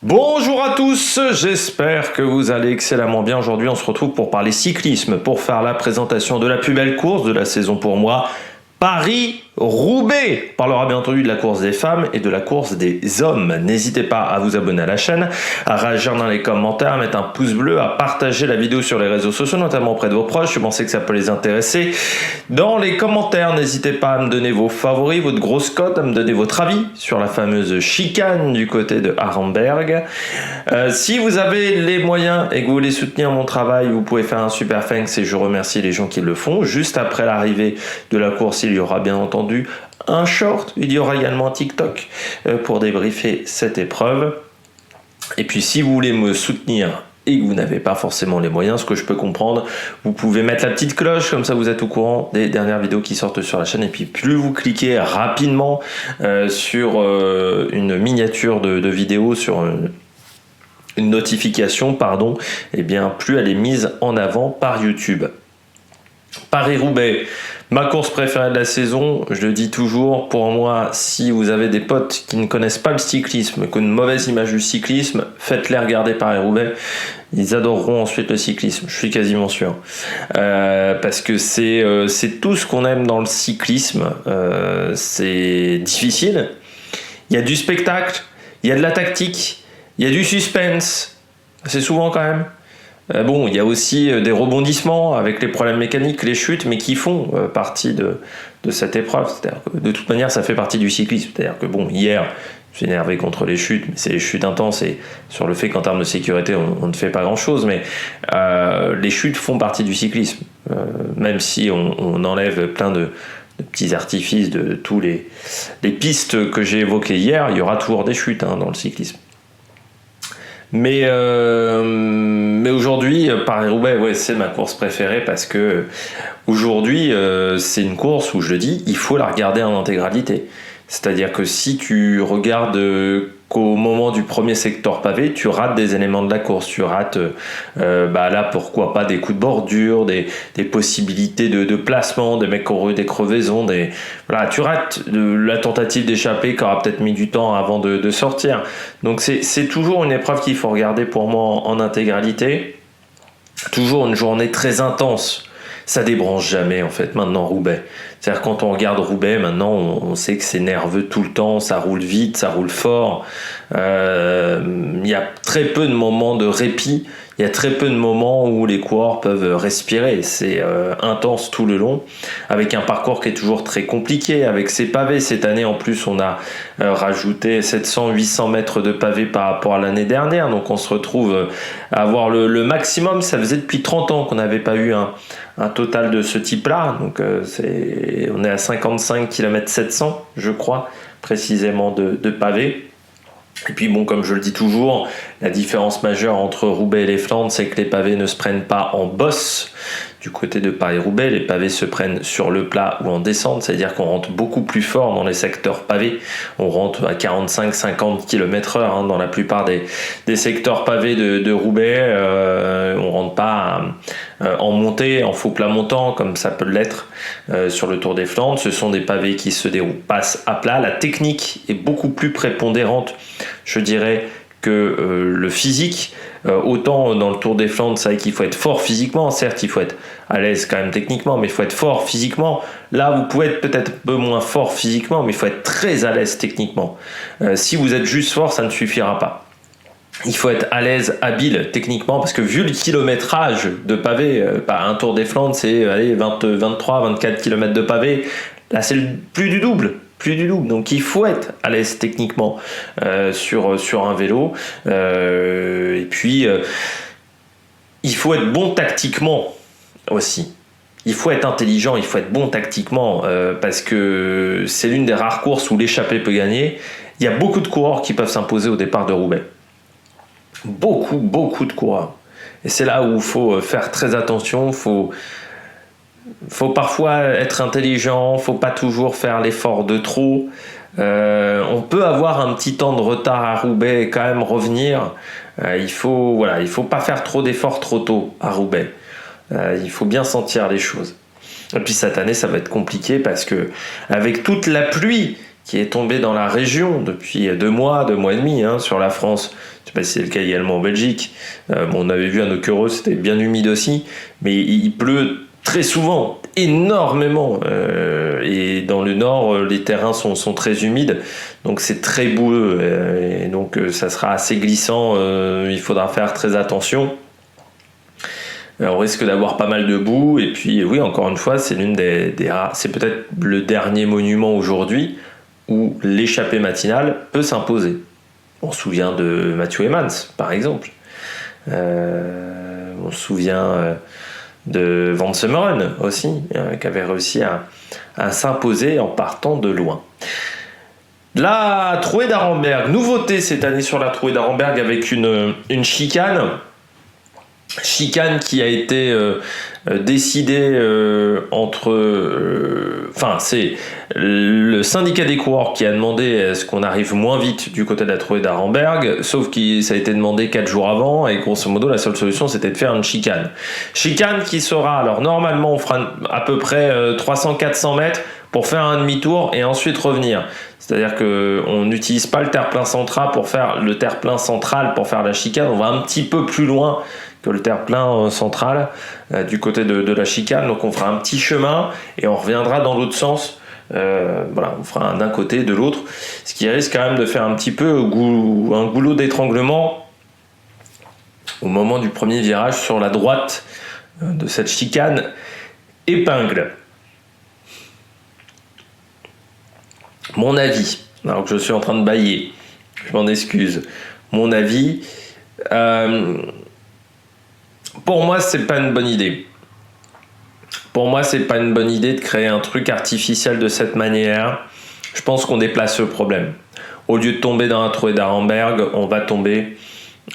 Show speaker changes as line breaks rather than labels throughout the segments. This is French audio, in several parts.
Bonjour à tous, j'espère que vous allez excellemment bien. Aujourd'hui, on se retrouve pour parler cyclisme, pour faire la présentation de la plus belle course de la saison pour moi, Paris-Roubaix. On parlera bien entendu de la course des femmes et de la course des hommes. N'hésitez pas à vous abonner à la chaîne, à réagir dans les commentaires, à mettre un pouce bleu, à partager la vidéo sur les réseaux sociaux, notamment auprès de vos proches. Je pensais que ça peut les intéresser. Dans les commentaires, n'hésitez pas à me donner vos favoris, votre grosse cote, à me donner votre avis sur la fameuse chicane du côté de Arenberg. Si vous avez les moyens et que vous voulez soutenir mon travail, vous pouvez faire un super thanks et je remercie les gens qui le font. Juste après l'arrivée de la course, il y aura bien entendu un short, il y aura également un TikTok pour débriefer cette épreuve. Et puis si vous voulez me soutenir et que vous n'avez pas forcément les moyens, ce que je peux comprendre, vous pouvez mettre la petite cloche, comme ça vous êtes au courant des dernières vidéos qui sortent sur la chaîne. Et puis plus vous cliquez rapidement sur une miniature de vidéo, sur une notification, pardon, et bien plus elle est mise en avant par YouTube. Paris-Roubaix, ma course préférée de la saison, je le dis toujours, pour moi, si vous avez des potes qui ne connaissent pas le cyclisme, qui ont une mauvaise image du cyclisme, faites-les regarder Paris-Roubaix, ils adoreront ensuite le cyclisme, je suis quasiment sûr. Parce que c'est tout ce qu'on aime dans le cyclisme, c'est difficile, il y a du spectacle, il y a de la tactique, il y a du suspense, c'est souvent quand même. Bon, il y a aussi des rebondissements avec les problèmes mécaniques, les chutes, mais qui font partie de cette épreuve. C'est-à-dire que, de toute manière, ça fait partie du cyclisme. C'est-à-dire que bon, hier, je suis énervé contre les chutes, mais c'est les chutes intenses et sur le fait qu'en termes de sécurité, on ne fait pas grand-chose, mais les chutes font partie du cyclisme. Même si on enlève plein de petits artifices de tous les pistes que j'ai évoquées hier, il y aura toujours des chutes dans le cyclisme. Mais aujourd'hui, Paris-Roubaix, ouais, c'est ma course préférée parce que aujourd'hui, c'est une course où je le dis, il faut la regarder en intégralité. C'est-à-dire que si tu regardes qu'au moment du premier secteur pavé, tu rates des éléments de la course, tu rates là pourquoi pas des coups de bordure, des possibilités de placement, des mecs qui ont eu des crevaisons, voilà, tu rates la tentative d'échapper qui aura peut-être mis du temps avant de sortir. Donc c'est toujours une épreuve qu'il faut regarder pour moi en intégralité. Toujours une journée très intense. Ça débranche jamais en fait maintenant Roubaix. C'est-à-dire quand on regarde Roubaix maintenant on sait que c'est nerveux tout le temps, ça roule vite, ça roule fort. Il y a très peu de moments de répit, il y a très peu de moments où les coureurs peuvent respirer. C'est intense tout le long, avec un parcours qui est toujours très compliqué, avec ces pavés. Cette année en plus on a rajouté 700-800 mètres de pavés par rapport à l'année dernière, donc on se retrouve à avoir le maximum. Ça faisait depuis 30 ans qu'on n'avait pas eu un total de ce type-là, donc on est à 55 km 700, je crois, précisément de pavés. Et puis bon, comme je le dis toujours, la différence majeure entre Roubaix et les Flandres, c'est que les pavés ne se prennent pas en bosse. Du côté de Paris-Roubaix, les pavés se prennent sur le plat ou en descente, c'est-à-dire qu'on rentre beaucoup plus fort dans les secteurs pavés. On rentre à 45-50 km/h dans la plupart des secteurs pavés de Roubaix. On rentre pas en montée, en faux plat montant, comme ça peut l'être sur le Tour des Flandres. Ce sont des pavés qui se passent à plat. La technique est beaucoup plus prépondérante, je dirais, que le physique. Autant dans le Tour des Flandres, c'est vrai qu'il faut être fort physiquement, certes il faut être à l'aise quand même techniquement, mais il faut être fort physiquement. Là vous pouvez être peut-être un peu moins fort physiquement, mais il faut être très à l'aise techniquement. Si vous êtes juste fort, ça ne suffira pas. Il faut être à l'aise, habile techniquement, parce que vu le kilométrage de pavé, un Tour des Flandres c'est 23-24 km de pavé, là c'est plus du double. Donc il faut être à l'aise techniquement sur un vélo, et puis il faut être bon tactiquement aussi. Il faut être intelligent, il faut être bon tactiquement, parce que c'est l'une des rares courses où l'échappée peut gagner. Il y a beaucoup de coureurs qui peuvent s'imposer au départ de Roubaix. Beaucoup de coureurs. Et c'est là où il faut faire très attention, faut parfois être intelligent, faut pas toujours faire l'effort de trop. On peut avoir un petit temps de retard à Roubaix et quand même revenir. Il faut pas faire trop d'efforts trop tôt à Roubaix. Il faut bien sentir les choses. Et puis cette année, ça va être compliqué parce que avec toute la pluie qui est tombée dans la région depuis 2 mois et demi sur la France, pas si c'est le cas également en Belgique. On avait vu à Nokere, c'était bien humide aussi, mais il pleut très souvent, énormément. Et dans le nord, les terrains sont très humides, donc c'est très boueux. Et donc ça sera assez glissant, il faudra faire très attention. On risque d'avoir pas mal de boue, et puis oui, encore une fois, c'est l'une des rares, c'est peut-être le dernier monument aujourd'hui où l'échappée matinale peut s'imposer. On se souvient de Matthew Emmans, par exemple. On se souvient de Van Semmeren aussi, qui avait réussi à s'imposer en partant de loin. La Trouée d'Arenberg, nouveauté cette année sur la Trouée d'Arenberg avec une chicane qui a été décidée c'est le syndicat des coureurs qui a demandé à ce qu'on arrive moins vite du côté de la Trouée d'Arenberg, sauf que ça a été demandé 4 jours avant, et grosso modo la seule solution c'était de faire une chicane qui sera, alors normalement on fera à peu près 300-400 mètres pour faire un demi-tour et ensuite revenir. C'est-à-dire qu'on n'utilise pas le terre-plein central pour faire la chicane, on va un petit peu plus loin que le terre-plein central du côté de la chicane, donc on fera un petit chemin et on reviendra dans l'autre sens. On fera un d'un côté de l'autre, ce qui risque quand même de faire un petit peu un goulot d'étranglement au moment du premier virage sur la droite de cette chicane épingle. Mon avis, alors que je suis en train de bâiller, je m'en excuse. Mon avis, pour moi, c'est pas une bonne idée. Pour moi, c'est pas une bonne idée de créer un truc artificiel de cette manière. Je pense qu'on déplace le problème. Au lieu de tomber dans la Trouée d'Arenberg, on va tomber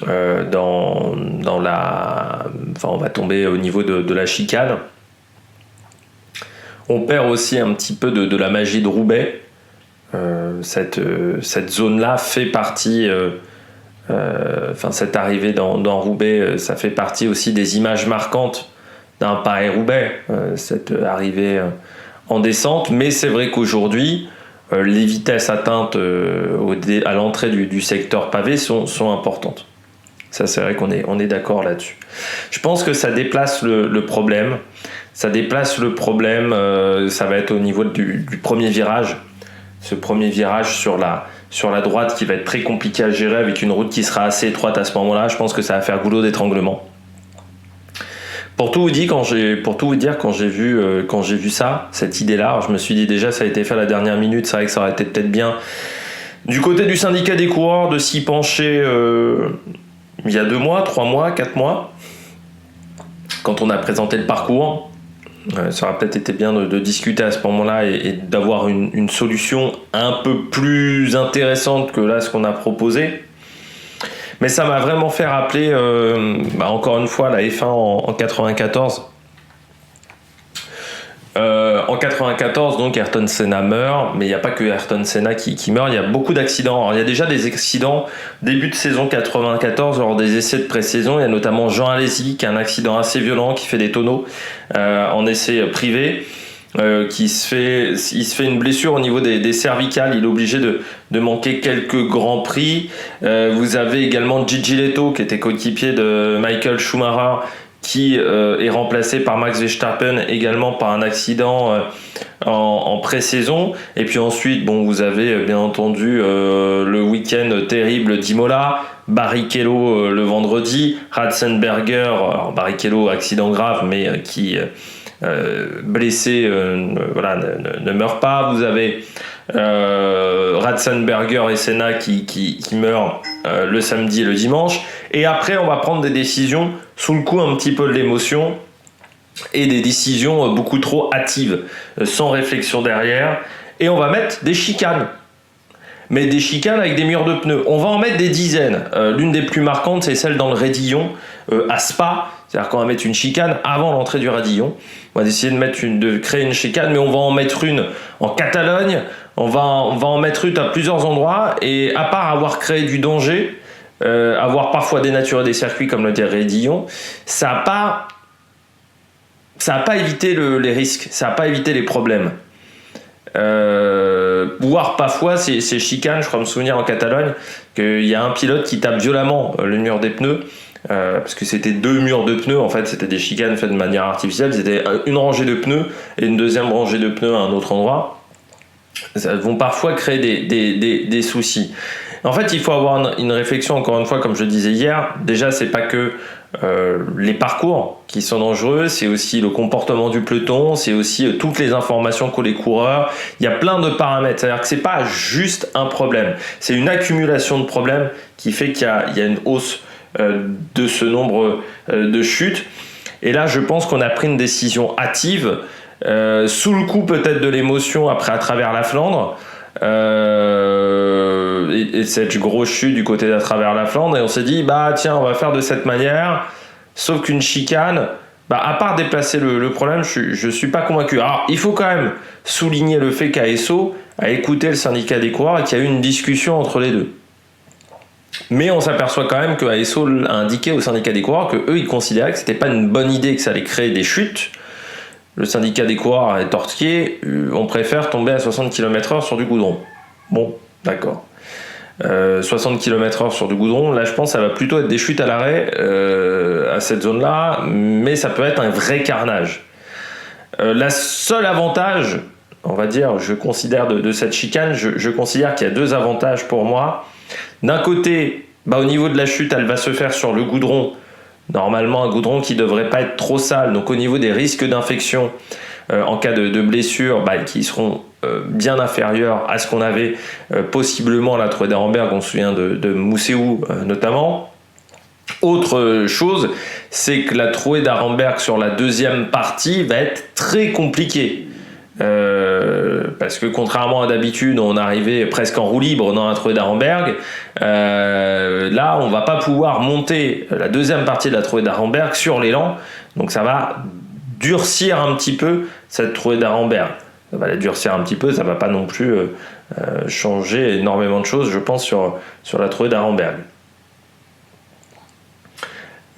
on va tomber au niveau de la chicane. On perd aussi un petit peu de la magie de Roubaix. Cette zone-là fait partie, cette arrivée dans Roubaix, ça fait partie aussi des images marquantes d'un Paris-Roubaix, cette arrivée en descente. Mais c'est vrai qu'aujourd'hui, les vitesses atteintes à l'entrée du secteur pavé sont importantes. Ça, c'est vrai qu'on est d'accord là-dessus. Je pense que ça déplace le problème. Ça déplace le problème, ça va être au niveau du premier virage. Ce premier virage sur la droite qui va être très compliqué à gérer avec une route qui sera assez étroite à ce moment-là. Je pense que ça va faire goulot d'étranglement. Pour tout vous dire, quand j'ai vu ça, cette idée-là, alors je me suis dit déjà ça a été fait à la dernière minute, c'est vrai que ça aurait été peut-être bien du côté du syndicat des coureurs de s'y pencher il y a 2 mois, 3 mois, 4 mois, quand on a présenté le parcours. Ça aurait peut-être été bien de discuter à ce moment-là et d'avoir une solution un peu plus intéressante que là ce qu'on a proposé. Mais ça m'a vraiment fait rappeler encore une fois la F1 en 94. En 94, donc Ayrton Senna meurt, mais il n'y a pas que Ayrton Senna qui meurt, il y a beaucoup d'accidents. Alors, il y a déjà des accidents début de saison 94, lors des essais de pré-saison. Il y a notamment Jean Alesi qui a un accident assez violent, qui fait des tonneaux en essai privé. Il se fait une blessure au niveau des cervicales, il est obligé de manquer quelques grands prix. Vous avez également Gigi Leto qui était coéquipier de Michael Schumacher, qui est remplacé par Max Verstappen également par un accident en pré-saison. Et puis ensuite, vous avez bien entendu le week-end terrible d'Imola, Barrichello le vendredi, Ratzenberger, alors Barrichello accident grave mais qui blessé ne meurt pas. Vous avez Ratzenberger et Senna qui meurent le samedi et le dimanche. Et après, on va prendre des décisions sous le coup un petit peu de l'émotion et des décisions beaucoup trop hâtives, sans réflexion derrière. Et on va mettre des chicanes. Mais des chicanes avec des murs de pneus. On va en mettre des dizaines. L'une des plus marquantes, c'est celle dans le Raidillon, à Spa. C'est-à-dire qu'on va mettre une chicane avant l'entrée du Raidillon. On va essayer de créer une chicane, mais on va en mettre une en Catalogne. On va en mettre une à plusieurs endroits. Et à part avoir créé du danger, avoir parfois dénaturé des circuits comme le Raidillon, ça n'a pas évité les risques, ça n'a pas évité les problèmes. voire parfois ces chicanes. Je crois me souvenir en Catalogne qu'il y a un pilote qui tape violemment le mur des pneus, parce que c'était 2 murs de pneus, en fait c'était des chicanes faites de manière artificielle, c'était une rangée de pneus et une deuxième rangée de pneus à un autre endroit. Ça vont parfois créer des soucis. En fait, il faut avoir une réflexion, encore une fois, comme je disais hier. Déjà, c'est pas que les parcours qui sont dangereux, c'est aussi le comportement du peloton, c'est aussi toutes les informations qu'ont les coureurs. Il y a plein de paramètres. C'est-à-dire que c'est pas juste un problème, c'est une accumulation de problèmes qui fait qu'il y a une hausse de ce nombre de chutes. Et là, je pense qu'on a pris une décision hâtive, sous le coup peut-être de l'émotion après à travers la Flandre. Et cette grosse chute du côté d'à travers la Flandre, et on s'est dit bah tiens, on va faire de cette manière, sauf qu'une chicane, à part déplacer le problème, je suis pas convaincu. Alors il faut quand même souligner le fait qu'ASO a écouté le syndicat des coureurs et qu'il y a eu une discussion entre les deux. Mais on s'aperçoit quand même que ASO a indiqué au syndicat des coureurs que eux ils considéraient que c'était pas une bonne idée, que ça allait créer des chutes. Le syndicat des coureurs est tortillé, on préfère tomber à 60 km/h sur du goudron. Bon, d'accord. 60 km/h sur du goudron, là je pense que ça va plutôt être des chutes à l'arrêt à cette zone-là, mais ça peut être un vrai carnage. La seule avantage, on va dire, je considère de cette chicane, je considère qu'il y a 2 avantages pour moi. D'un côté, au niveau de la chute, elle va se faire sur le goudron. Normalement, un goudron qui ne devrait pas être trop sale. Donc au niveau des risques d'infection, en cas de blessure, qui seront bien inférieurs à ce qu'on avait possiblement à la Trouée d'Arenberg. On se souvient de Mousséou notamment. Autre chose, c'est que la Trouée d'Arenberg sur la deuxième partie va être très compliquée. Parce que contrairement à d'habitude, on arrivait presque en roue libre dans la Trouée d'Arenberg. Là, on va pas pouvoir monter la deuxième partie de la Trouée d'Arenberg sur l'élan. Donc ça va durcir un petit peu cette Trouée d'Arenberg. Ça va la durcir un petit peu, ça va pas non plus changer énormément de choses, je pense, sur la Trouée d'Arenberg.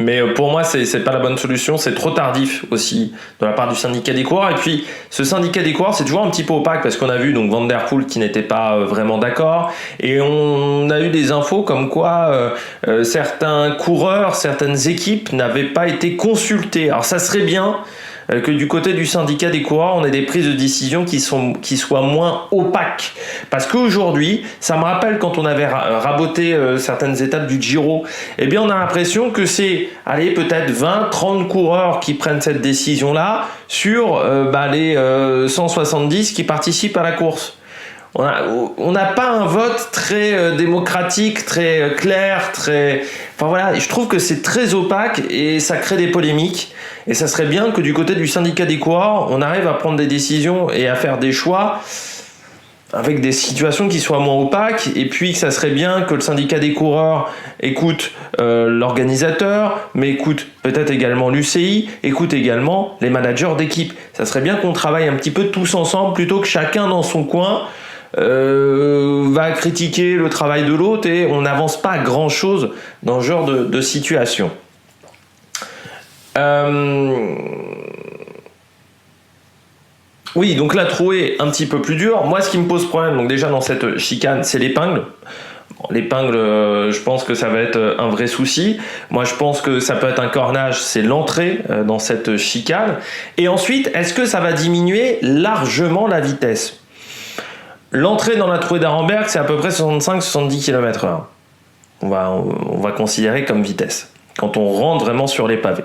Mais pour moi, c'est pas la bonne solution, c'est trop tardif aussi de la part du syndicat des coureurs. Et puis, ce syndicat des coureurs, c'est toujours un petit peu opaque parce qu'on a vu donc Van der Poel qui n'était pas vraiment d'accord. Et on a eu des infos comme quoi certains coureurs, certaines équipes n'avaient pas été consultés. Alors ça serait bien que du côté du syndicat des coureurs, on ait des prises de décision qui soient moins opaques. Parce qu'aujourd'hui, ça me rappelle quand on avait raboté certaines étapes du Giro, eh bien on a l'impression que c'est, peut-être 20-30 coureurs qui prennent cette décision-là sur les 170 qui participent à la course. On n'a pas un vote très démocratique, très clair, Enfin voilà, je trouve que c'est très opaque et ça crée des polémiques. Et ça serait bien que du côté du syndicat des coureurs, on arrive à prendre des décisions et à faire des choix avec des situations qui soient moins opaques. Et puis ça serait bien que le syndicat des coureurs écoute l'organisateur, mais écoute peut-être également l'UCI, écoute également les managers d'équipe. Ça serait bien qu'on travaille un petit peu tous ensemble plutôt que chacun dans son coin va critiquer le travail de l'autre et on n'avance pas grand chose dans ce genre de situation. Oui, donc la trouée un petit peu plus dure. Moi, ce qui me pose problème, donc déjà dans cette chicane, c'est l'épingle. L'épingle, je pense que ça va être un vrai souci. Moi, je pense que ça peut être un cornage, c'est l'entrée dans cette chicane. Et ensuite, est-ce que ça va diminuer largement la vitesse ? L'entrée dans la Trouée d'Arenberg, c'est à peu près 65-70 km/h. On va considérer comme vitesse, quand on rentre vraiment sur les pavés.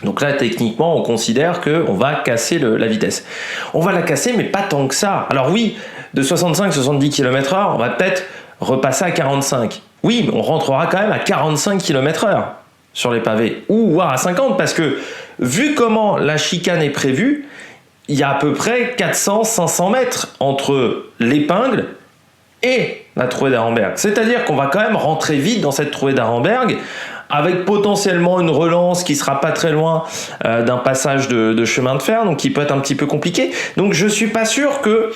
Donc là, techniquement, on considère qu'on va casser la vitesse. On va la casser, mais pas tant que ça. Alors oui, de 65-70 km/h, on va peut-être repasser à 45. Oui, mais on rentrera quand même à 45 km/h sur les pavés, ou voire à 50, parce que vu comment la chicane est prévue, il y a à peu près 400-500 mètres entre l'épingle et la Trouée d'Arenberg. C'est-à-dire qu'on va quand même rentrer vite dans cette Trouée d'Arenberg, avec potentiellement une relance qui sera pas très loin d'un passage de chemin de fer, donc qui peut être un petit peu compliqué. Donc je suis pas sûr que...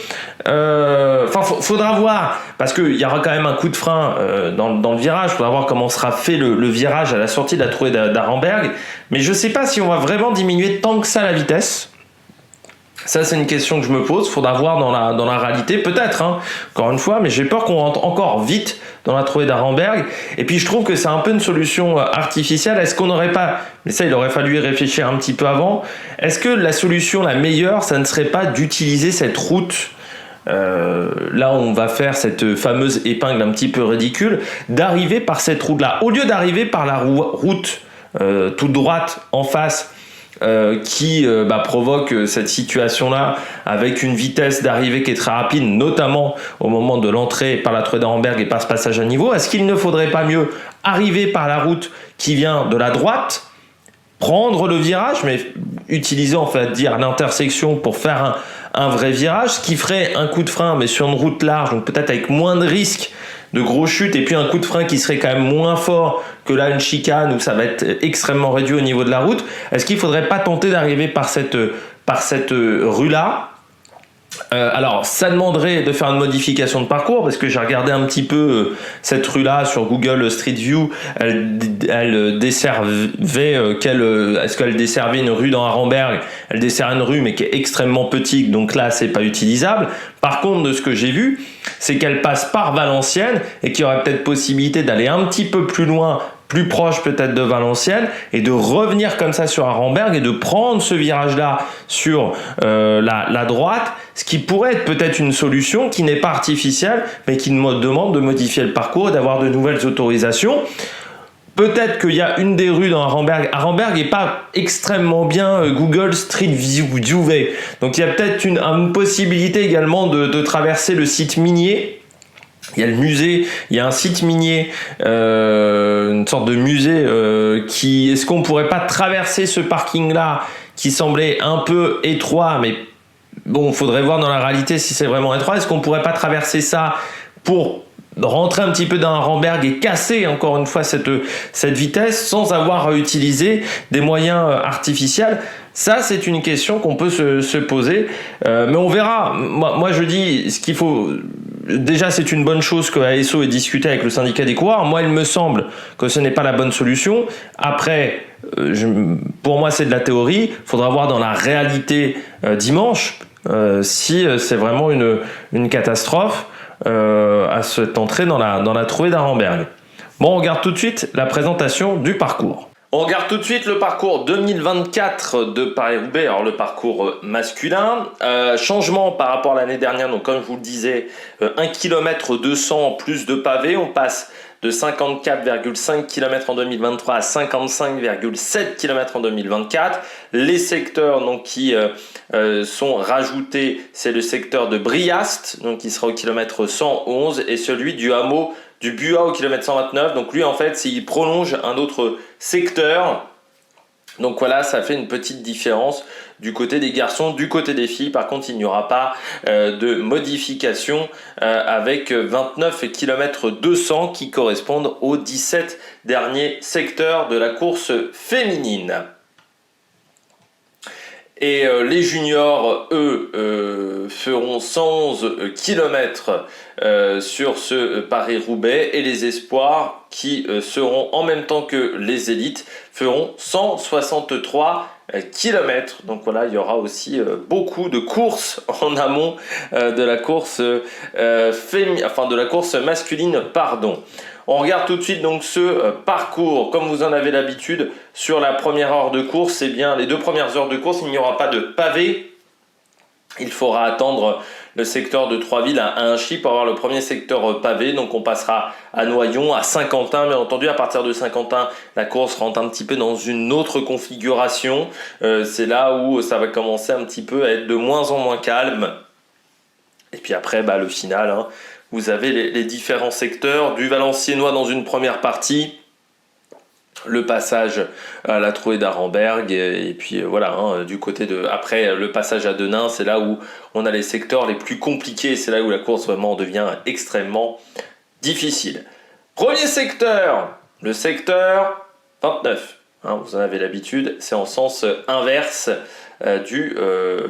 faudra voir, parce qu'il y aura quand même un coup de frein dans le virage, faudra voir comment sera fait le virage à la sortie de la Trouée d'Arenberg, mais je sais pas si on va vraiment diminuer tant que ça la vitesse. Ça, c'est une question que je me pose. Faudra voir dans la réalité, peut-être, hein, encore une fois, mais j'ai peur qu'on rentre encore vite dans la trouée d'Arenberg. Et puis, je trouve que c'est un peu une solution artificielle. Est-ce qu'on n'aurait pas, mais ça, il aurait fallu y réfléchir un petit peu avant. Est-ce que la solution la meilleure, ça ne serait pas d'utiliser cette route là on va faire cette fameuse épingle un petit peu ridicule, d'arriver par cette route-là, au lieu d'arriver par la route toute droite en face qui provoque cette situation-là avec une vitesse d'arrivée qui est très rapide, notamment au moment de l'entrée par la trouée d'Arenberg et par ce passage à niveau. Est-ce qu'il ne faudrait pas mieux arriver par la route qui vient de la droite, prendre le virage, mais utiliser en fait dire l'intersection pour faire un vrai virage, ce qui ferait un coup de frein, mais sur une route large, donc peut-être avec moins de risques de gros chutes, et puis un coup de frein qui serait quand même moins fort que là une chicane où ça va être extrêmement réduit au niveau de la route. Est-ce qu'il ne faudrait pas tenter d'arriver par cette rue-là? Alors, ça demanderait de faire une modification de parcours parce que j'ai regardé un petit peu cette rue-là sur Google Street View. Elle desservait est-ce qu'elle desservait une rue dans Arenberg? Elle dessert une rue mais qui est extrêmement petite, donc là c'est pas utilisable. Par contre, de ce que j'ai vu, c'est qu'elle passe par Valenciennes et qu'il y aurait peut-être possibilité d'aller un petit peu plus loin, plus proche peut-être de Valenciennes, et de revenir comme ça sur Arenberg et de prendre ce virage-là sur la droite, ce qui pourrait être peut-être une solution qui n'est pas artificielle, mais qui demande de modifier le parcours et d'avoir de nouvelles autorisations. Peut-être qu'il y a une des rues dans Arenberg. Arenberg n'est pas extrêmement bien Google Street View. Donc il y a peut-être une possibilité également de traverser le site minier. Il y a le musée, il y a un site minier, une sorte de musée est-ce qu'on pourrait pas traverser ce parking-là qui semblait un peu étroit, mais bon, il faudrait voir dans la réalité si c'est vraiment étroit. Est-ce qu'on pourrait pas traverser ça pour rentrer un petit peu dans Arenberg et casser encore une fois cette vitesse sans avoir à utiliser des moyens artificiels? Ça, c'est une question qu'on peut se poser, mais on verra. Moi, je dis, ce qu'il faut... Déjà, c'est une bonne chose que ASO ait discuté avec le syndicat des coureurs. Moi, il me semble que ce n'est pas la bonne solution. Après, pour moi, c'est de la théorie. Il faudra voir dans la réalité dimanche si c'est vraiment une catastrophe à cette entrée dans la trouée d'Arenberg. Bon, on regarde tout de suite la présentation du parcours. On regarde tout de suite le parcours 2024 de Paris-Roubaix, alors le parcours masculin. Changement par rapport à l'année dernière, donc comme je vous le disais, 1 km 200 en plus de pavés. On passe de 54,5 km en 2023 à 55,7 km en 2024. Les secteurs donc, qui sont rajoutés, c'est le secteur de Briast, donc qui sera au kilomètre 111, et celui du hameau du Buat au kilomètre 129. Donc lui, en fait, il prolonge un autre secteur. Donc voilà, ça fait une petite différence du côté des garçons. Du côté des filles, par contre, il n'y aura pas de modification avec 29 km 200 qui correspondent aux 17 derniers secteurs de la course féminine. Et les juniors, eux, feront 111 km sur ce Paris-Roubaix. Et les espoirs, qui seront en même temps que les élites, feront 163 km. Donc voilà, il y aura aussi beaucoup de courses en amont de la course de la course masculine, pardon. On regarde tout de suite donc ce parcours, comme vous en avez l'habitude, sur la première heure de course, les 2 premières heures de course, il n'y aura pas de pavé. Il faudra attendre le secteur de Troisville à Inchy pour avoir le premier secteur pavé. Donc on passera à Noyon, à Saint-Quentin. Bien entendu, à partir de Saint-Quentin, la course rentre un petit peu dans une autre configuration. C'est là où ça va commencer un petit peu à être de moins en moins calme. Et puis après, le final, hein. Vous avez les différents secteurs, du Valenciennois dans une première partie, le passage à la trouée d'Arenberg, et puis voilà, hein, du côté après le passage à Denain, c'est là où on a les secteurs les plus compliqués, c'est là où la course vraiment devient extrêmement difficile. Premier secteur, le secteur 29, hein, vous en avez l'habitude, c'est en sens inverse il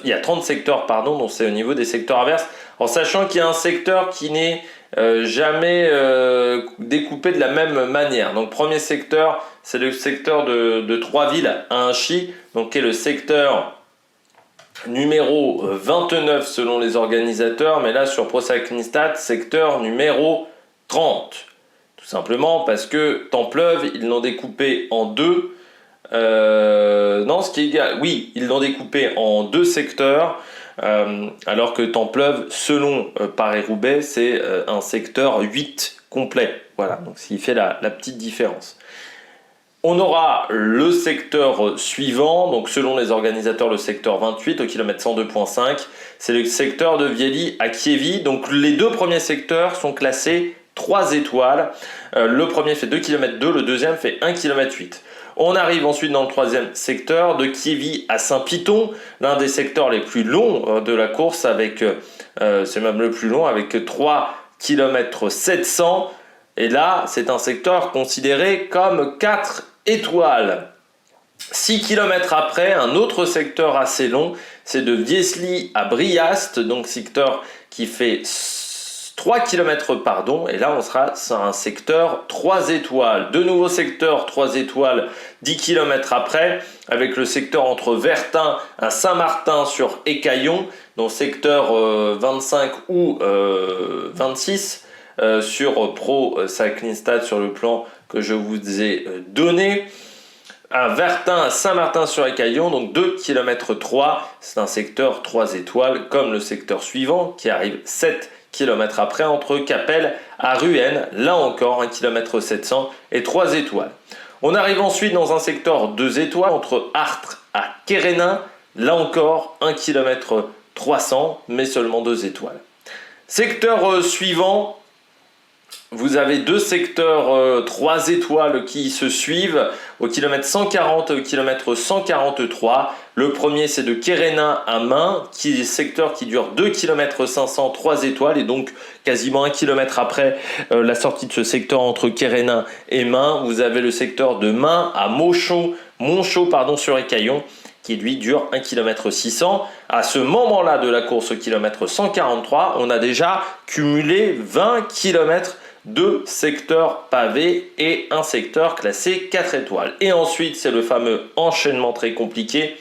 y a 30 secteurs, donc c'est au niveau des secteurs inverses, en sachant qu'il y a un secteur qui n'est jamais découpé de la même manière. Donc premier secteur, c'est le secteur de Troisville à Inchy, donc qui est le secteur numéro 29 selon les organisateurs, mais là sur ProCyclingStats, secteur numéro 30. Tout simplement parce que Templeuve, ils l'ont découpé en deux. Non, ce qui est égal, oui, ils l'ont découpé en deux secteurs, alors que Templeuve, selon Paris-Roubaix, c'est un secteur 8 complet. Voilà, donc ce qui fait la petite différence. On aura le secteur suivant, donc selon les organisateurs, le secteur 28 au kilomètre 102.5, c'est le secteur de Viely à Kiévi. Donc les deux premiers secteurs sont classés 3 étoiles. Le premier fait 2 km 2, le deuxième fait 1 km 8. On arrive ensuite dans le troisième secteur de Kiévi à Saint-Piton, l'un des secteurs les plus longs de la course, avec c'est même le plus long, avec 3 km 700. Et là, c'est un secteur considéré comme 4 étoiles. 6 km après, un autre secteur assez long, c'est de Viesly à Briast, donc secteur qui fait 3 km pardon, et là on sera sur un secteur 3 étoiles. De nouveaux secteurs 3 étoiles 10 km après, avec le secteur entre Vertin à Saint-Martin sur Écaillon, donc secteur 25 ou 26, sur ProCyclingStats sur le plan que je vous ai donné. À Vertin, à Saint-Martin-sur-Écaillon, donc 2 km 3, c'est un secteur 3 étoiles, comme le secteur suivant qui arrive 7 km après, entre Capelle à Ruenne, là encore 1 km 700 et 3 étoiles. On arrive ensuite dans un secteur 2 étoiles, entre Artres à Kérénin, là encore 1 km 300, mais seulement 2 étoiles. Secteur suivant, vous avez deux secteurs 3 étoiles qui se suivent au kilomètre 140 et au kilomètre 143. Le premier, c'est de Kérénin à Main, qui est secteur qui dure 2 km 500, 3 étoiles, et donc quasiment 1 km après la sortie de ce secteur entre Kérénin et Main, vous avez le secteur de Main à Monchaux sur Écaillon, qui lui dure 1 km 600. À ce moment-là de la course au kilomètre 143, on a déjà cumulé 20 km de secteurs pavés et un secteur classé 4 étoiles. Et ensuite, c'est le fameux enchaînement très compliqué.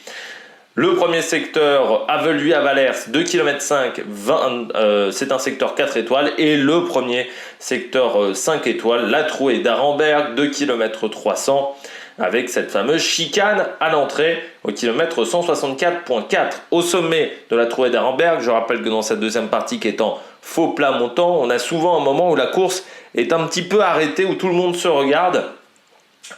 Le premier secteur, Aveluy à Valers, 2 km 5, c'est un secteur 4 étoiles. Et le premier secteur 5 étoiles, la Trouée d'Arenberg, 2 km 300, avec cette fameuse chicane à l'entrée au kilomètre 164.4. Au sommet de la Trouée d'Arenberg, je rappelle que dans cette deuxième partie qui est en faux plat montant, on a souvent un moment où la course est un petit peu arrêtée, où tout le monde se regarde,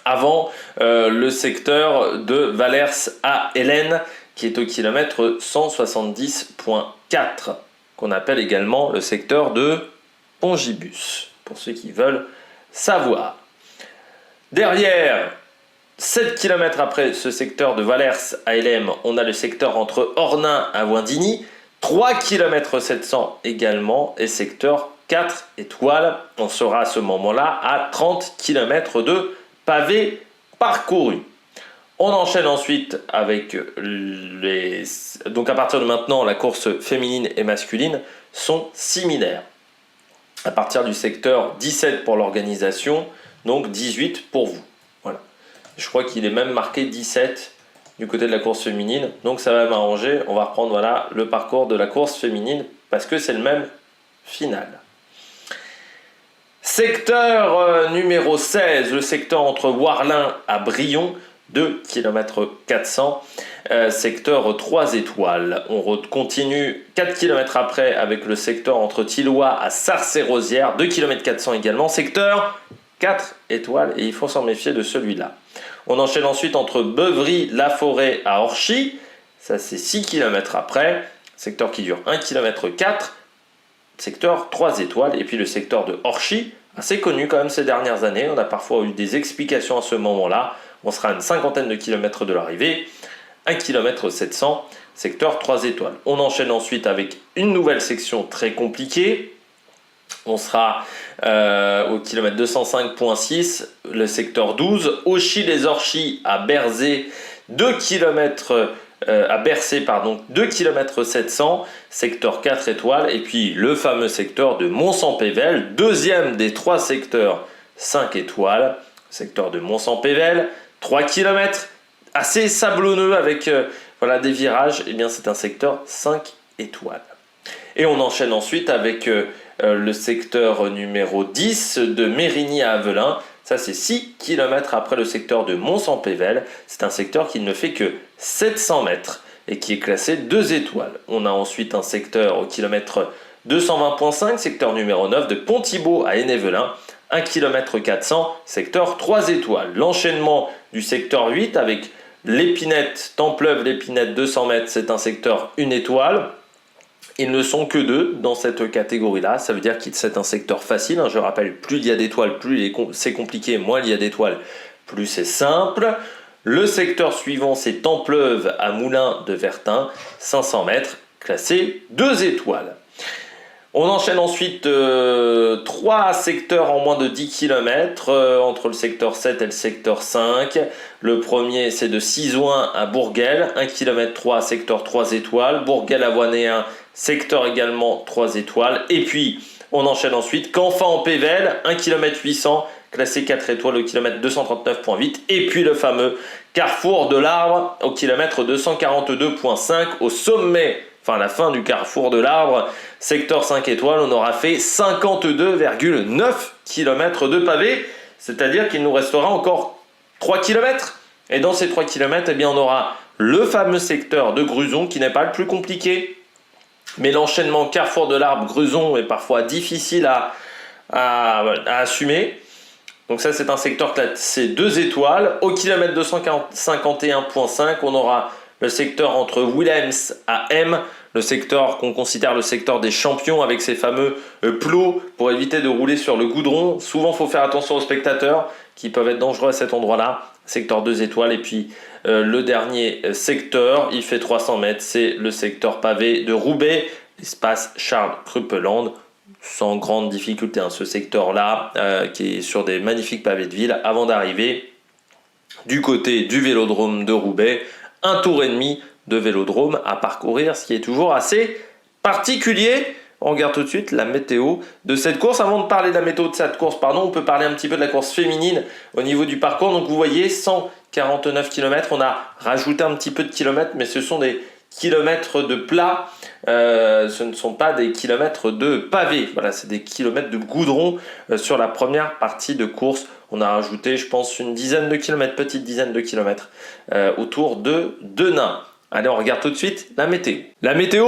avant le secteur de Valers à Hélène, qui est au kilomètre 170.4, qu'on appelle également le secteur de Pongibus, pour ceux qui veulent savoir. Derrière, 7 km après ce secteur de Valers à Hélène, on a le secteur entre Ornain à Windigny, 3 km 700 également, et secteur 4 étoiles. On sera à ce moment-là à 30 km de pavés parcourus. On enchaîne ensuite avec les... Donc à partir de maintenant, la course féminine et masculine sont similaires. À partir du secteur 17 pour l'organisation, donc 18 pour vous. Voilà. Je crois qu'il est même marqué 17 du côté de la course féminine, donc ça va m'arranger. On va reprendre voilà, le parcours de la course féminine parce que c'est le même final. Secteur numéro 16, le secteur entre Warlin à Brion, 2 km 400, secteur 3 étoiles. On continue 4 km après avec le secteur entre Tilloy à Sarcey-Rosières, 2 km 400 également, secteur 4 étoiles, et il faut s'en méfier de celui-là. On enchaîne ensuite entre Beuvry-la-Forêt à Orchy, ça c'est 6 km après, secteur qui dure 1 km 4, secteur 3 étoiles, et puis le secteur de Orchy, assez connu quand même ces dernières années, on a parfois eu des explications à ce moment-là, on sera à une cinquantaine de kilomètres de l'arrivée, 1 km 700, secteur 3 étoiles. On enchaîne ensuite avec une nouvelle section très compliquée, on sera au kilomètre 205.6, le secteur 12, Auchy-les-Orchies à Berzé, 2 km à Bercé, 2 km 700, secteur 4 étoiles, et puis le fameux secteur de Mons-en-Pévèle, deuxième des 3 secteurs 5 étoiles, secteur de Mons-en-Pévèle, 3 km, assez sablonneux avec Voilà, des virages, eh bien c'est un secteur 5 étoiles. Et on enchaîne ensuite avec le secteur numéro 10 de Mérigny à Avelin. Ça, c'est 6 km après le secteur de Mons-en-Pévèle. C'est un secteur qui ne fait que 700 mètres et qui est classé 2 étoiles. On a ensuite un secteur au kilomètre 220.5, secteur numéro 9 de Pont-Thibault à Hennevelin. 1 km 400, secteur 3 étoiles. L'enchaînement du secteur 8 avec l'Épinette, Templeuve-l'Épinette 200 mètres, c'est un secteur 1 étoile. Ils ne sont que 2 dans cette catégorie-là. Ça veut dire que c'est un secteur facile. Je rappelle, plus il y a d'étoiles, plus c'est compliqué. Moins il y a d'étoiles, plus c'est simple. Le secteur suivant, c'est Templeuve à Moulins de Vertin, 500 mètres, classé 2 étoiles. On enchaîne ensuite 3 secteurs en moins de 10 km entre le secteur 7 et le secteur 5. Le premier, c'est de Cisoing à Bourguel, 1 km 3, secteur 3 étoiles. Bourguel-Avoinéen, secteur également 3 étoiles. Et puis, on enchaîne ensuite Canfin-en-Pévèle, 1 km 800, classé 4 étoiles au kilomètre 239.8. Et puis le fameux Carrefour de l'Arbre au kilomètre 242.5 au sommet. Enfin, à la fin du carrefour de l'Arbre, secteur 5 étoiles, on aura fait 52,9 km de pavés, c'est-à-dire qu'il nous restera encore 3 km. Et dans ces 3 km, eh bien, on aura le fameux secteur de Gruzon qui n'est pas le plus compliqué, mais l'enchaînement carrefour de l'Arbre, Gruzon est parfois difficile à assumer. Donc ça, c'est un secteur classé 2 étoiles. Au kilomètre 251.5, on aura le secteur entre Willems à M, le secteur qu'on considère le secteur des champions avec ces fameux plots pour éviter de rouler sur le goudron. Souvent, il faut faire attention aux spectateurs qui peuvent être dangereux à cet endroit-là. Secteur 2 étoiles. Et puis, le dernier secteur, il fait 300 mètres, c'est le secteur pavé de Roubaix, espace Charles Krupeland. Sans grande difficulté, ce secteur-là, qui est sur des magnifiques pavés de ville, avant d'arriver du côté du vélodrome de Roubaix, un tour et demi de vélodrome à parcourir, ce qui est toujours assez particulier. On regarde tout de suite la météo de cette course. Avant de parler de la météo de cette course, on peut parler un petit peu de la course féminine au niveau du parcours. Donc vous voyez, 149 km, on a rajouté un petit peu de kilomètres, mais ce sont des kilomètres de plat, ce ne sont pas des kilomètres de pavé. Voilà, c'est des kilomètres de goudron sur la première partie de course. On a rajouté, je pense, une dizaine de kilomètres, petite dizaine de kilomètres autour de Denain. Allez, on regarde tout de suite la météo. La météo,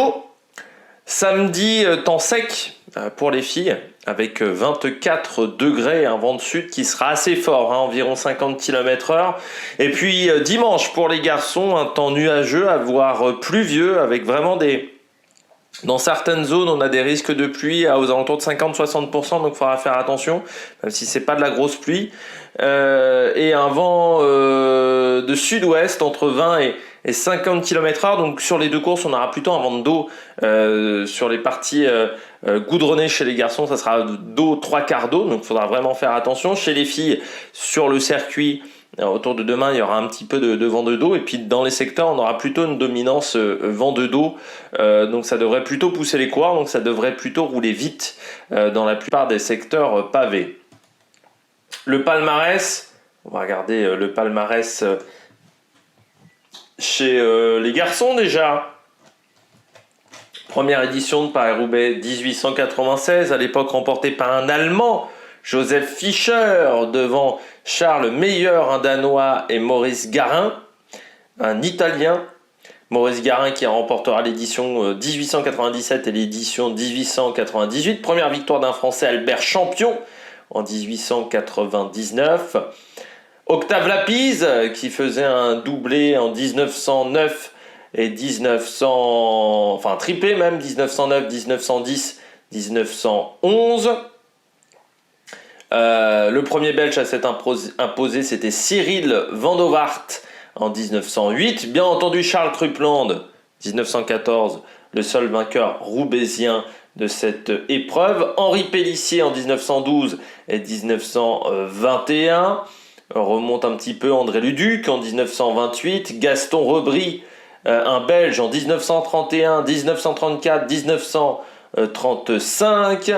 samedi, temps sec pour les filles, avec 24 degrés, un vent de sud qui sera assez fort, environ 50 km/h. Et puis dimanche pour les garçons, un temps nuageux, voire pluvieux, avec vraiment dans certaines zones, on a des risques de pluie aux alentours de 50-60%, donc il faudra faire attention, même si c'est pas de la grosse pluie. Et un vent de sud-ouest entre 20 et 50 km/h. Donc sur les deux courses, on aura plutôt un vent d'eau sur les parties goudronnées chez les garçons, ça sera d'eau 3/4 d'eau, donc il faudra vraiment faire attention. Chez les filles, sur le circuit, autour de demain, il y aura un petit peu de vent de dos. Et puis dans les secteurs, on aura plutôt une dominance vent de dos. Donc ça devrait plutôt pousser les coureurs, donc ça devrait plutôt rouler vite dans la plupart des secteurs pavés. Le palmarès, on va regarder le palmarès chez les garçons déjà. Première édition de Paris-Roubaix 1896, à l'époque remportée par un Allemand, Joseph Fischer, devant Charles Meyer, un Danois, et Maurice Garin, un Italien. Maurice Garin qui remportera l'édition 1897 et l'édition 1898. Première victoire d'un Français, Albert Champion, en 1899. Octave Lapise qui faisait un doublé en 1909 et 1900, enfin triplé même, 1909, 1910, 1911. Le premier Belge à s'être imposé, c'était Cyril Van der Waart en 1908. Bien entendu, Charles Krupeland, 1914, le seul vainqueur roubaisien de cette épreuve. Henri Pélissier en 1912 et 1921. Remonte un petit peu André Luduc en 1928. Gaston Rebry, un Belge, en 1931, 1934, 1935.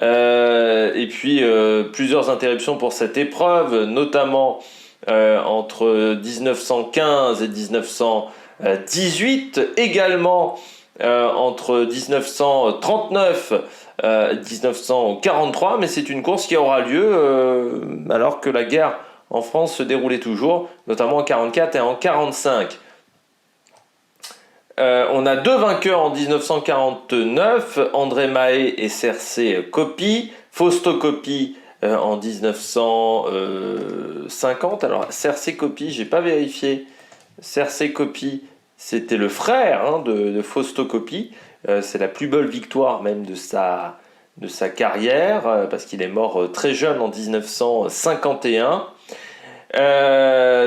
Et puis plusieurs interruptions pour cette épreuve, notamment entre 1915 et 1920. 18, également entre 1939 et 1943, mais c'est une course qui aura lieu alors que la guerre en France se déroulait toujours, notamment en 44 et en 45. On a deux vainqueurs en 1949, André Mahé et Cercé Coppi. Fausto Coppi en 1950. Alors, Cercé Coppi, j'ai pas vérifié. Cercé Coppi, c'était le frère de Fausto Coppi. C'est la plus belle victoire même de sa carrière, parce qu'il est mort très jeune en 1951.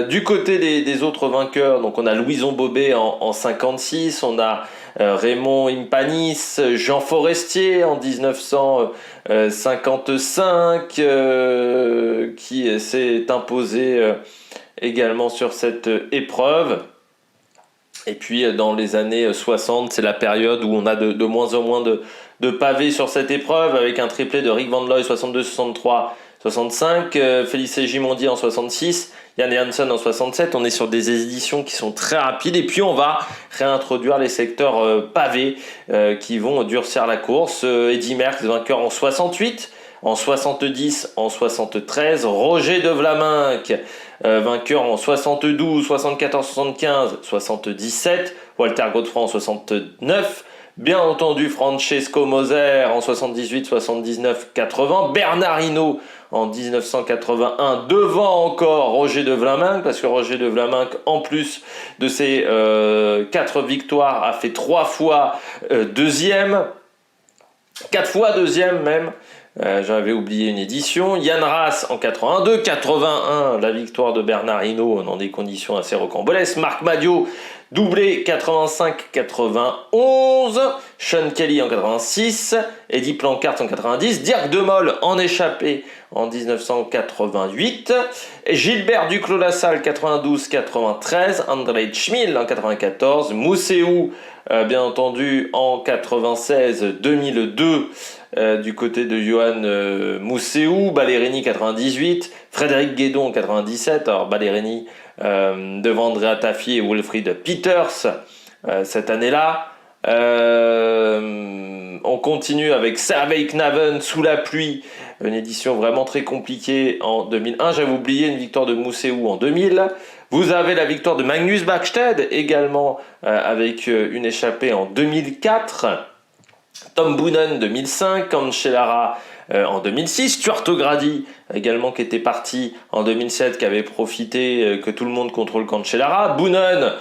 Du côté des autres vainqueurs, donc on a Louison Bobet en 56, on a Raymond Impanis, Jean Forestier en 1955 qui s'est imposé également sur cette épreuve. Et puis dans les années 60, c'est la période où on a de moins en moins de pavés sur cette épreuve, avec un triplé de Rick Van Looy 62, 63, 65, Félix Gimondi en 66, Yann Janssen en 67. On est sur des éditions qui sont très rapides, et puis on va réintroduire les secteurs pavés qui vont durcir la course. Eddy Merckx, vainqueur en 68, en 70, en 73, Roger de Vlaminck, vainqueur en 72, 74, 75, 77, Walter Godefroy en 69, bien entendu Francesco Moser en 78, 79, 80, Bernard Hinault en 1981, devant encore Roger de Vlaminck, parce que Roger de Vlaminck, en plus de ses 4 victoires, a fait 3 fois deuxième, 4 fois deuxième même. J'avais oublié une édition. Yann Ras en 82, 81, la victoire de Bernard Hinault dans des conditions assez rocambolesques. Marc Madiot, doublé 85-91. Sean Kelly en 86. Eddie Planckaert en 90. Dirk De Mol en échappé en 1988. Et Gilbert Duclos-Lassalle 92-93. André Schmil en 94. Mousseou, bien entendu, en 96-2002. Du côté de Johan Mousseou, Ballerini 98, Frédéric Guédon 97, alors Ballerini devant Andrea Tafi et Wilfried Peters cette année-là. On continue avec Servei Knaven sous la pluie, une édition vraiment très compliquée en 2001. J'avais oublié une victoire de Mousseou en 2000. Vous avez la victoire de Magnus Bäckstedt également avec une échappée en 2004. Tom Boonen 2005, Cancellara en 2006, Stuart O'Grady également qui était parti en 2007, qui avait profité que tout le monde contrôle Cancellara. Boonen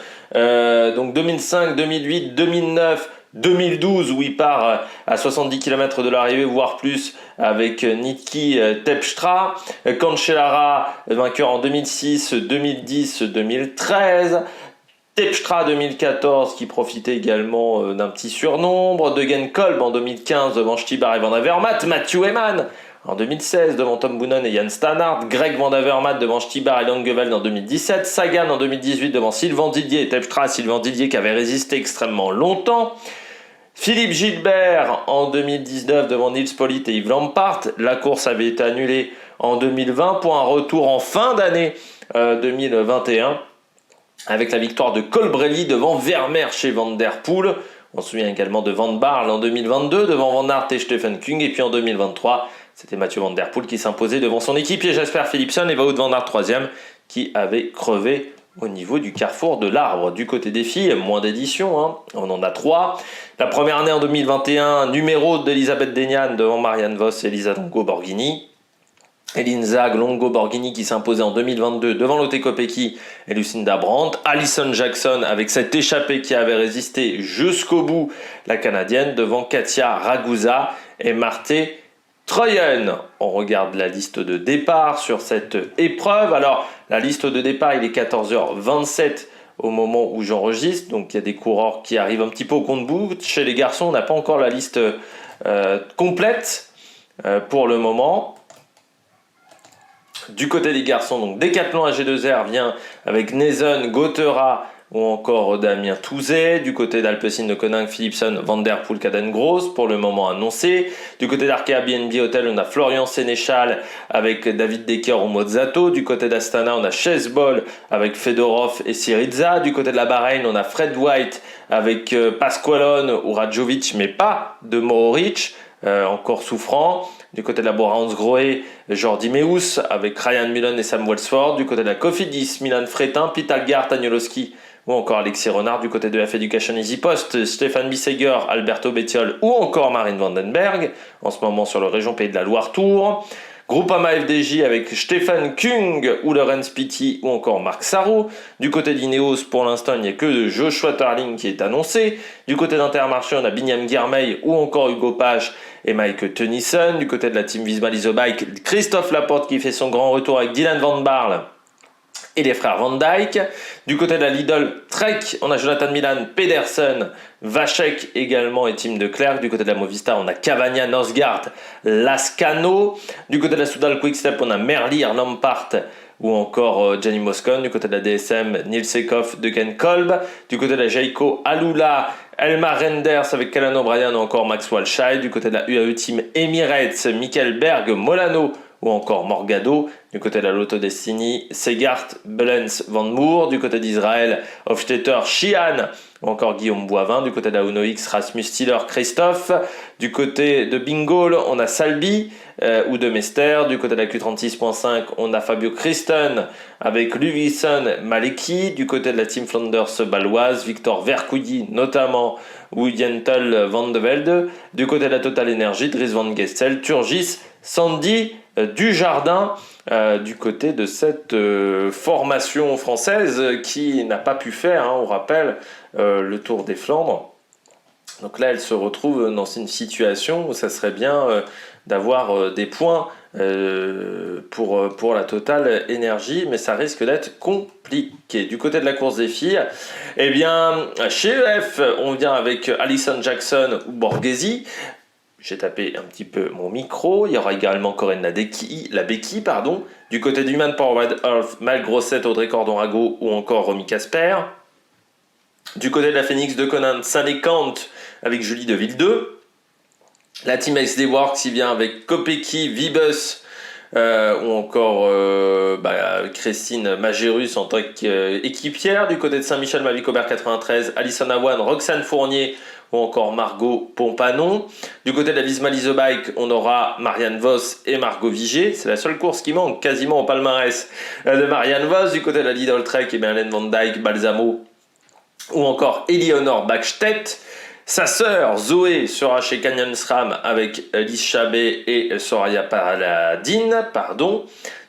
donc 2005, 2008, 2009, 2012 où il part à 70 km de l'arrivée, voire plus, avec Niki Terpstra. Cancellara vainqueur en 2006, 2010, 2013. Terpstra 2014 qui profitait également d'un petit surnombre. Degenkolb en 2015 devant Stibar et Van Avermaet. Matthew Ehman en 2016 devant Tom Boonen et Jan Stannard. Greg Van Avermaet devant Stibar et Langeveld en 2017. Sagan en 2018 devant Sylvain Didier et Terpstra. Sylvain Didier qui avait résisté extrêmement longtemps. Philippe Gilbert en 2019 devant Nils Politt et Yves Lampart. La course avait été annulée en 2020 pour un retour en fin d'année 2021. Avec la victoire de Colbrelli devant Vermeer chez Van Der Poel. On se souvient également de Van Barle en 2022 devant Van Aert et Stefan Kung. Et puis en 2023, c'était Mathieu Van Der Poel qui s'imposait devant son équipier Jasper Philipsen et Wout van Aert 3e qui avait crevé au niveau du carrefour de l'Arbre. Du côté des filles, moins d'éditions, on en a 3. La première année en 2021, numéro d'Elisabeth Deignan devant Marianne Vos et Elisa Longo Borghini. Elin Zag, Longo Borghini qui s'imposait en 2022 devant Lotte Kopecky et Lucinda Brandt. Alison Jackson avec cette échappée qui avait résisté jusqu'au bout, la Canadienne, devant Katia Ragusa et Marte Troyen. On regarde la liste de départ sur cette épreuve. Alors, la liste de départ, il est 14h27 au moment où j'enregistre. Donc, il y a des coureurs qui arrivent un petit peu au compte-gouttes. Chez les garçons, on n'a pas encore la liste complète pour le moment. Du côté des garçons, donc Decathlon AG2R vient avec Nason, Gotera, ou encore Damien Touzet. Du côté d'Alpecin de Koning, Philipson, Van Der Poel, Caden-Gross, pour le moment annoncé. Du côté d'Arkea BNB Hotel, on a Florian Sénéchal avec David Decker ou Mozzato. Du côté d'Astana, on a Chesbol avec Fedorov et Syriza. Du côté de la Bahreïn, on a Fred White avec Pasqualone ou Radjovic, mais pas de Mohoric, encore souffrant. Du côté de la Bora Hansgrohe, Jordi Meus avec Ryan Mullen et Sam Welsford. Du côté de la Cofidis, Milan Fretin, Pitalgart, Agnoloski ou encore Alexis Renard. Du côté de F Education Easy Post, Stéphane Bisseger, Alberto Bettiol ou encore Marine Vandenberg, en ce moment sur le région Pays de la Loire Tour. Groupama FDJ avec Stefan Kung ou Lorenz Pitti ou encore Marc Sarro. Du côté d'Ineos, pour l'instant, il n'y a que Joshua Tarling qui est annoncé. Du côté d'Intermarché, on a Binyam Girmay ou encore Hugo Page et Mike Tennyson. Du côté de la team Visma Leasebike, Christophe Laporte qui fait son grand retour avec Dylan Van Barle et les frères Van Dijk. Du côté de la Lidl Trek, on a Jonathan Milan, Pedersen, Vachek également et Tim de Klerk. Du côté de la Movistar, on a Cavagna, Northgard, Lascano. Du côté de la Soudal Quickstep, on a Merlier, Lampart ou encore Gianni Moscon. Du côté de la DSM, Nils Ekoff, Degen Kolb. Du côté de la Jayco, Alula, Elmar Renders avec Callan O'Brien ou encore Max Walscheid. Du côté de la UAE Team Emirates, Michael Berg, Molano ou encore Morgado. Du côté de la Lotto Destiny, Segart, Belens, Van Moer. Du côté d'Israël, Hofstetter, Sheehan ou encore Guillaume Boivin. Du côté de la Uno X, Rasmus Stiller, Christophe. Du côté de Bingol, on a Salbi ou de Mester. Du côté de la Q36.5, on a Fabio Christen avec Luvison, Maleki. Du côté de la Team Flanders baloise, Victor Vercouilly notamment, ou Jentel Van de Velde. Du côté de la Total Energy, Dries Van Gestel, Turgis, Sandy Dujardin. Du côté de cette formation française qui n'a pas pu faire, on rappelle, le Tour des Flandres. Donc là, elle se retrouve dans une situation où ça serait bien d'avoir des points pour la Total Energy, mais ça risque d'être compliqué. Du côté de la course des filles, eh bien, chez EF, on vient avec Alison Jackson ou Borghesi. J'ai tapé un petit peu mon micro. Il y aura également Corinne Labecki. Du côté du Man Powered Earth, Mal Grosset, Audrey Cordon-Rago ou encore Romy Casper. Du côté de la Phoenix de Conan, Saint-Lécant avec Julie de Ville2. La Team XD Works qui vient avec Kopecky, Vibus ou encore Christine Magérus en tant qu'équipière. Du côté de Saint-Michel, Mavic Aubert 93, Alison Awan, Roxane Fournier ou encore Margot Pompanon. Du côté de la Visma Leasebike, on aura Marianne Vos et Margot Vigier. C'est la seule course qui manque quasiment au palmarès de Marianne Vos. Du côté de la Lidl Trek, Hélène Van Dijk, Balsamo ou encore Eleonore Backstedt. Sa sœur Zoé sera chez Canyon SRAM avec Lise Chabet et Soraya Paladine.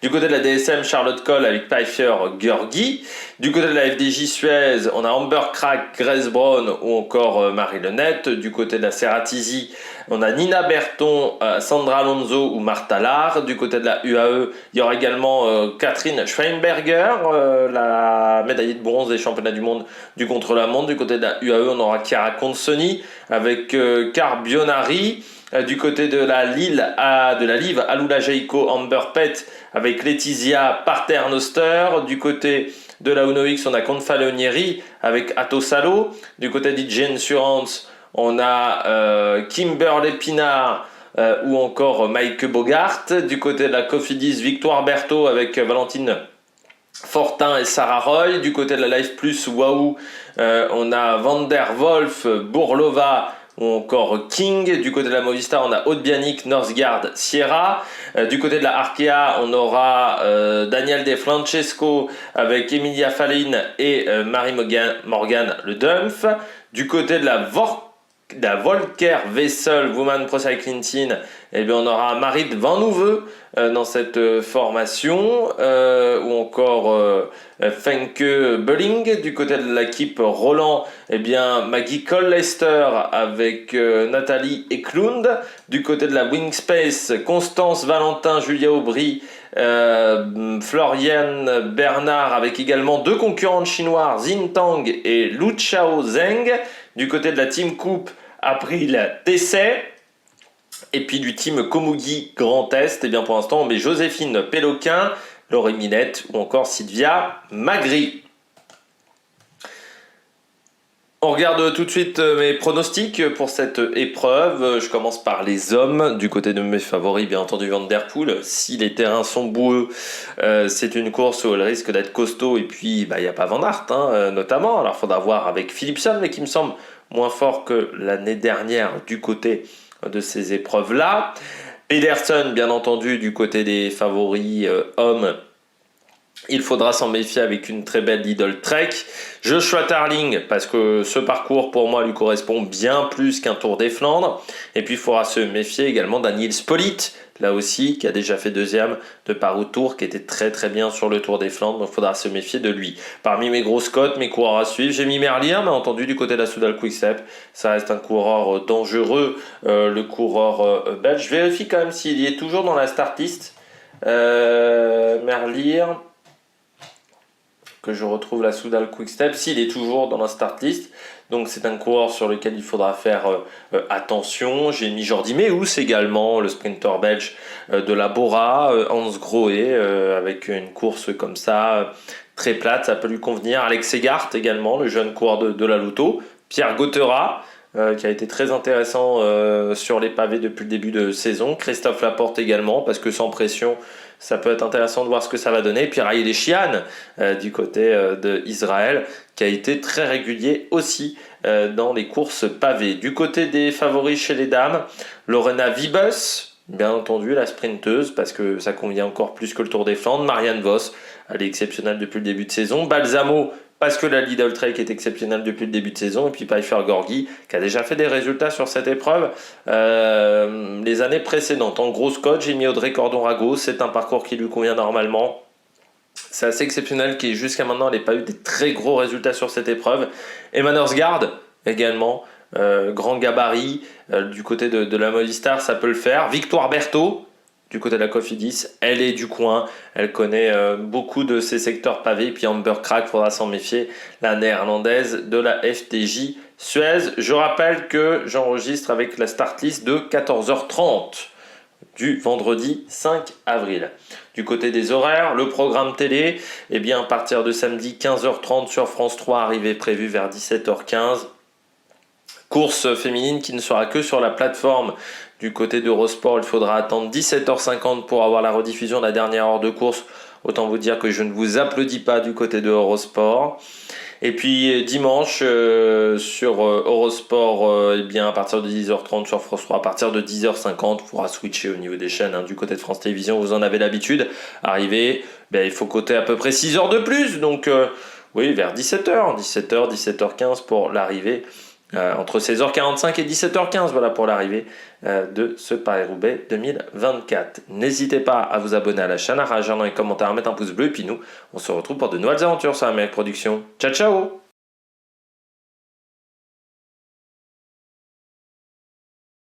Du côté de la DSM, Charlotte Cole avec Pfeiffer Georgi. Du côté de la FDJ Suez, on a Amber Crack, Grace Brown ou encore Marie Lenette. Du côté de la Serratizi, on a Nina Berton, Sandra Alonso ou Martha Lahr. Du côté de la UAE, il y aura également Catherine Schweinberger, la médaillée de bronze des championnats du monde du contre-la-montre. Du côté de la UAE, on aura Chiara Consoni avec Carbionari. Du côté de la Live, Alula Jayco, Amber Pett avec Laetitia Parternoster. Du côté de la Uno X, on a Confalonieri avec Atto Salo. Du côté d'IG Insurance, on a Kimberley Pinard ou encore Mike Bogart. Du côté de la Cofidis, Victoire Berthaud avec Valentine Fortin et Sarah Roy. Du côté de la Life Plus, Wahoo, on a Van der Wolf, Bourlova ou encore King. Du côté de la Movistar, on a Aude Bianic, Northgard, Sierra. Du côté de la Arkea, on aura Daniel De Francesco avec Emilia Fallin et Marie Morgan Le Dumpf. Du côté de la Volker Wessel Women Pro Cycling Team, eh bien on aura Marit Van Hoeve dans cette formation ou encore Fenke Bulling. Du côté de l'équipe Roland, eh bien Maggie Cole-Lester avec Nathalie Eklund. Du côté de la Wingspace, Constance Valentin, Julia Aubry, Florian Bernard avec également deux concurrentes chinoises, Zintang et Lu Chao Zheng. Du côté de la Team Coupe, April Tesset. Et puis du team Komugi Grand Est, et bien pour l'instant on met Joséphine Péloquin, Laurie Minette ou encore Sylvia Magri. On regarde tout de suite mes pronostics pour cette épreuve. Je commence par les hommes. Du côté de mes favoris, bien entendu, Van Der Poel. Si les terrains sont boueux, c'est une course où elle risque d'être costaud. Et puis, il n'y a pas Van Aert, notamment. Alors, il faudra voir avec Philipsen, mais qui me semble moins fort que l'année dernière du côté de ces épreuves-là. Pedersen, bien entendu, du côté des favoris hommes. Il faudra s'en méfier avec une très belle Lidl Trek. Joshua Tarling, parce que ce parcours pour moi lui correspond bien plus qu'un Tour des Flandres. Et puis il faudra se méfier également d'un Nils Politt, là aussi, qui a déjà fait deuxième de Paris Tour, qui était très très bien sur le Tour des Flandres. Donc il faudra se méfier de lui. Parmi mes grosses cotes, mes coureurs à suivre, j'ai mis Merlier, mais entendu du côté de la Soudal Quick-Step. Ça reste un coureur dangereux, le coureur belge. Je vérifie quand même s'il y est toujours dans la start list. Merlier, que je retrouve la Soudal Quick-Step, s'il est toujours dans la start list. Donc c'est un coureur sur lequel il faudra faire attention. J'ai mis Jordi Meeus également, le sprinter belge de la Bora, Hans Grohe, avec une course comme ça, très plate, ça peut lui convenir. Alex Segart également, le jeune coureur de la Lotto. Pierre Gauthera, qui a été très intéressant sur les pavés depuis le début de saison. Christophe Laporte également, parce que sans pression, ça peut être intéressant de voir ce que ça va donner. Puis Raïl Eschian, du côté d'Israël, qui a été très régulier aussi dans les courses pavées. Du côté des favoris chez les dames, Lorena Wiebes, bien entendu la sprinteuse, parce que ça convient encore plus que le Tour des Flandres. Marianne Vos, elle est exceptionnelle depuis le début de saison. Balsamo, parce que la Lidl Trek est exceptionnelle depuis le début de saison, et puis Pfeiffer Gorgi, qui a déjà fait des résultats sur cette épreuve les années précédentes. En grosse cote, j'ai mis Audrey Cordon-Rago, c'est un parcours qui lui convient normalement. C'est assez exceptionnel qu'il jusqu'à maintenant n'ait pas eu des très gros résultats sur cette épreuve. Emma Norsgaard également, grand gabarit, du côté de la Movistar, ça peut le faire. Victoire Berthaud, du côté de la Cofidis, elle est du coin, elle connaît beaucoup de ces secteurs pavés, puis Amber Crack, faudra s'en méfier, la néerlandaise de la FDJ Suez. Je rappelle que j'enregistre avec la start list de 14h30 du vendredi 5 avril. Du côté des horaires, le programme télé, à partir de samedi 15h30 sur France 3, arrivée prévue vers 17h15. Course féminine qui ne sera que sur la plateforme. Du côté d'Eurosport, il faudra attendre 17h50 pour avoir la rediffusion de la dernière heure de course. Autant vous dire que je ne vous applaudis pas du côté de Eurosport. Et puis dimanche sur Eurosport, à partir de 10h30 sur France 3, à partir de 10h50, il faudra switcher au niveau des chaînes. Du côté de France Télévisions, vous en avez l'habitude. Arrivé, il faut coter à peu près 6 heures de plus. Donc oui, vers 17h, 17h15 pour l'arrivée. Entre 16h45 et 17h15, voilà pour l'arrivée de ce Paris-Roubaix 2024. N'hésitez pas à vous abonner à la chaîne, à réagir dans les commentaires, à mettre un pouce bleu, et puis nous, on se retrouve pour de nouvelles aventures sur Amérique Production. Ciao, ciao!